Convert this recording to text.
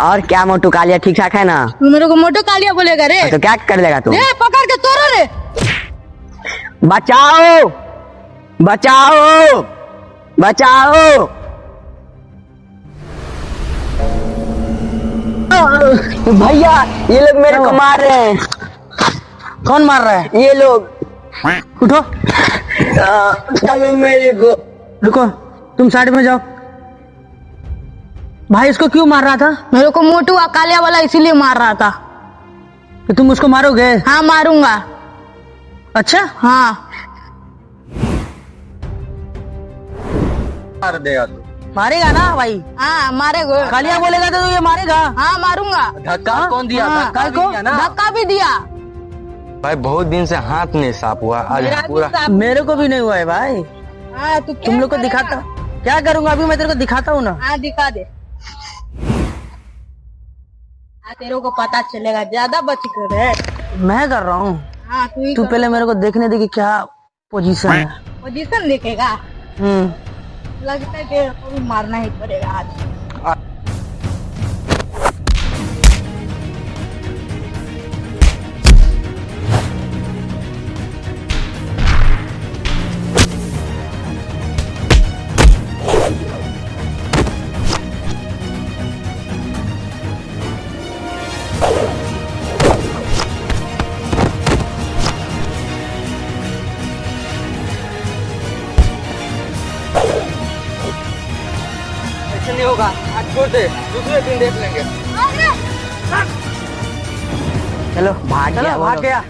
और क्या मोटू कालिया ठीक ठाक है ना? तू मेरे को मोटू कालिया बोलेगा रे? तो क्या कर लेगा तू? ले पकड़ के तोड़ो रे। बचाओ बचाओ बचाओ। भैया ये लोग मेरे को मार रहे हैं। कौन मार रहा है? ये लोग। उठो, मेरे को। रुको, तुम साइड में जाओ। भाई इसको क्यों मार रहा था? मेरे को मोटू कालिया वाला इसीलिए मार रहा था। कि तुम उसको मारोगे? हाँ मारूंगा। अच्छा, हाँ मार देगा तू। मारेगा ना भाई? हाँ मारेगा। कालिया बोलेगा तो ये मारेगा। हाँ मारूंगा। धक्का कौन दिया? हाँ, धक्का भी को? दिया ना? धक्का भी दिया। भाई बहुत दिन से हाथ नहीं साफ हुआ, आज मेरा भी पूरा। साफ- मेरे को भी नहीं हुआ है भाई। हाँ तू क्या तुम लोग को करेगा? दिखाता, क्या करूंगा अभी मैं तेरे को दिखाता हूँ ना। हाँ दिखा दे। हाँ तेरे को पता चलेगा, ज्यादा बच कर है। मैं कर रहा हूँ। हाँ तू ही तू कर। पहले मेरे को देखने दे कि क्या पोजीशन है। पोजीशन देखेगा। हम्म, लगता है तेरे को भी मारना ही पड़ेगा आज। ऐसे नहीं होगा, आज छोड़ दे, दूसरे दिन देख लेंगे। चलो भाग चलो गया वो भाग लोग। गया।